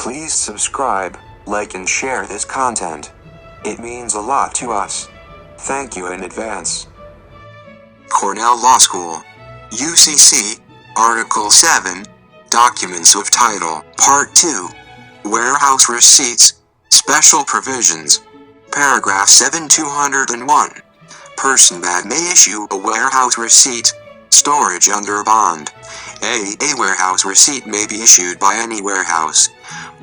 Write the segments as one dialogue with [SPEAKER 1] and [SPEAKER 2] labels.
[SPEAKER 1] Please subscribe, like and share this content. It means a lot to us. Thank you in advance. Cornell Law School. U.C.C. Article 7. Documents of Title. Part 2. Warehouse Receipts. Special Provisions. Paragraph 7201. Person that may issue a warehouse receipt. Storage under bond. A warehouse receipt may be issued by any warehouse.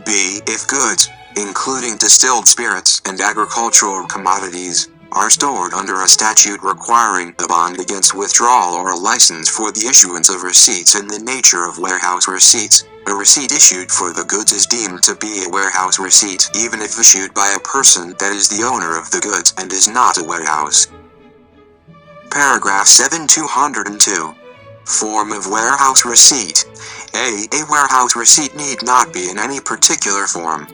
[SPEAKER 1] B. If goods, including distilled spirits and agricultural commodities, are stored under a statute requiring a bond against withdrawal or a license for the issuance of receipts in the nature of warehouse receipts, a receipt issued for the goods is deemed to be a warehouse receipt even if issued by a person that is the owner of the goods and is not a warehouse. Paragraph 7202. Form of warehouse receipt. A warehouse receipt need not be in any particular form.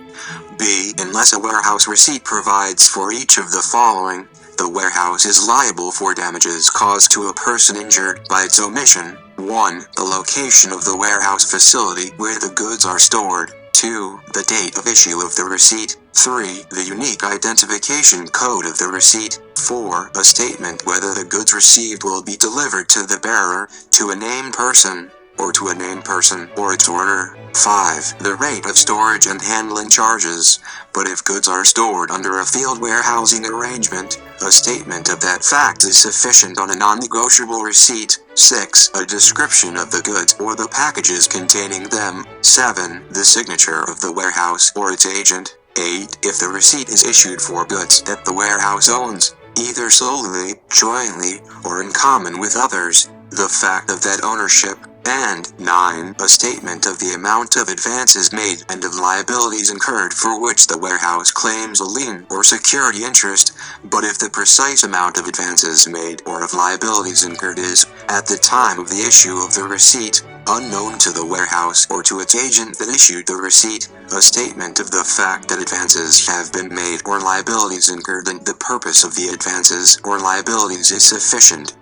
[SPEAKER 1] B. Unless a warehouse receipt provides for each of the following, the warehouse is liable for damages caused to a person injured by its omission. 1. The location of the warehouse facility where the goods are stored. 2. The date of issue of the receipt. 3. The unique identification code of the receipt. 4. A statement whether the goods received will be delivered to the bearer, to a named person, or to a named person or its order. 5. The rate of storage and handling charges, but if goods are stored under a field warehousing arrangement, a statement of that fact is sufficient on a non-negotiable receipt. 6. A description of the goods or the packages containing them. 7. The signature of the warehouse or its agent. 8. If the receipt is issued for goods that the warehouse owns, either solely, jointly, or in common with others, the fact of that ownership. And 9. A statement of the amount of advances made and of liabilities incurred for which the warehouse claims a lien or security interest, but if the precise amount of advances made or of liabilities incurred is, at the time of the issue of the receipt, unknown to the warehouse or to its agent that issued the receipt, a statement of the fact that advances have been made or liabilities incurred and the purpose of the advances or liabilities is sufficient.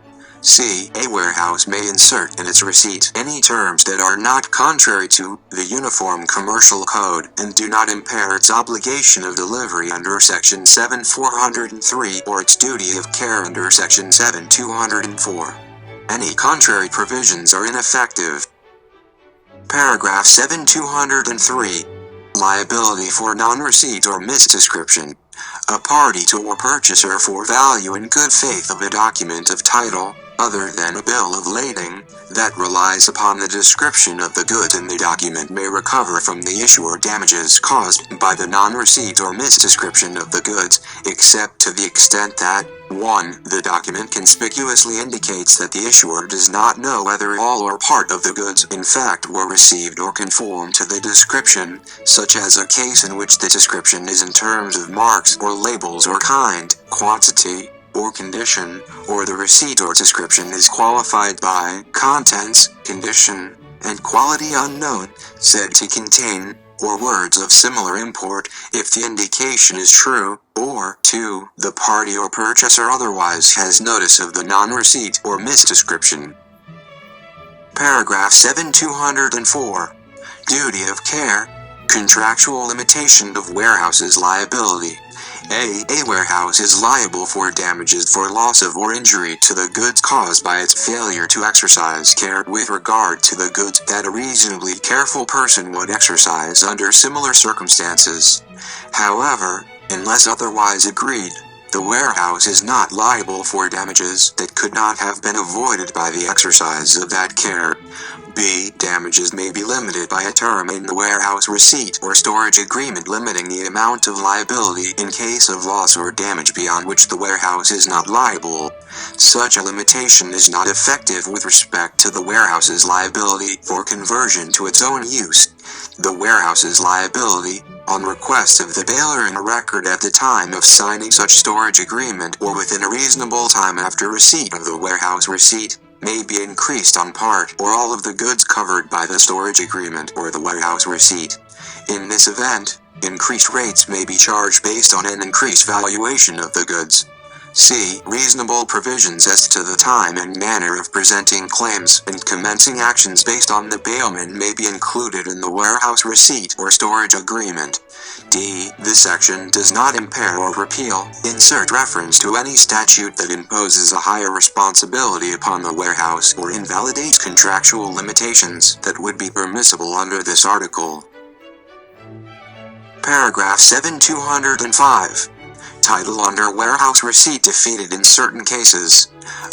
[SPEAKER 1] C. A warehouse may insert in its receipt any terms that are not contrary to the Uniform Commercial Code and do not impair its obligation of delivery under Section 7-403 or its duty of care under Section 7-204. Any contrary provisions are ineffective. Paragraph 7-203. Liability for non-receipt or misdescription. A party to or purchaser for value in good faith of a document of title, other than a bill of lading, that relies upon the description of the goods in the document may recover from the issuer damages caused by the non-receipt or misdescription of the goods, except to the extent that 1. The document conspicuously indicates that the issuer does not know whether all or part of the goods in fact were received or conform to the description, such as a case in which the description is in terms of marks or labels or kind, quantity, or condition, or the receipt or description is qualified by contents, condition, and quality unknown, said to contain, or words of similar import, if the indication is true, or 2. The party or purchaser otherwise has notice of the non-receipt or misdescription. Paragraph 7-204. Duty of care. Contractual limitation of warehouse's liability. A warehouse is liable for damages for loss of or injury to the goods caused by its failure to exercise care with regard to the goods that a reasonably careful person would exercise under similar circumstances. However, unless otherwise agreed, the warehouse is not liable for damages that could not have been avoided by the exercise of that care. B. Damages may be limited by a term in the warehouse receipt or storage agreement limiting the amount of liability in case of loss or damage beyond which the warehouse is not liable. Such a limitation is not effective with respect to the warehouse's liability for conversion to its own use. The warehouse's liability, on request of the bailer in a record at the time of signing such storage agreement or within a reasonable time after receipt of the warehouse receipt, may be increased on part or all of the goods covered by the storage agreement or the warehouse receipt. In this event, increased rates may be charged based on an increased valuation of the goods. C. Reasonable provisions as to the time and manner of presenting claims and commencing actions based on the bailment may be included in the warehouse receipt or storage agreement. D. This section does not impair or repeal, insert reference to any statute that imposes a higher responsibility upon the warehouse or invalidates contractual limitations that would be permissible under this article. Paragraph 7-205. Title under warehouse receipt defeated in certain cases.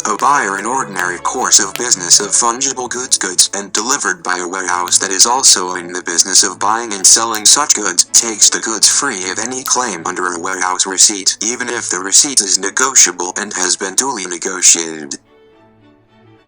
[SPEAKER 1] A buyer in ordinary course of business of fungible goods and delivered by a warehouse that is also in the business of buying and selling such goods takes the goods free of any claim under a warehouse receipt, even if the receipt is negotiable and has been duly negotiated.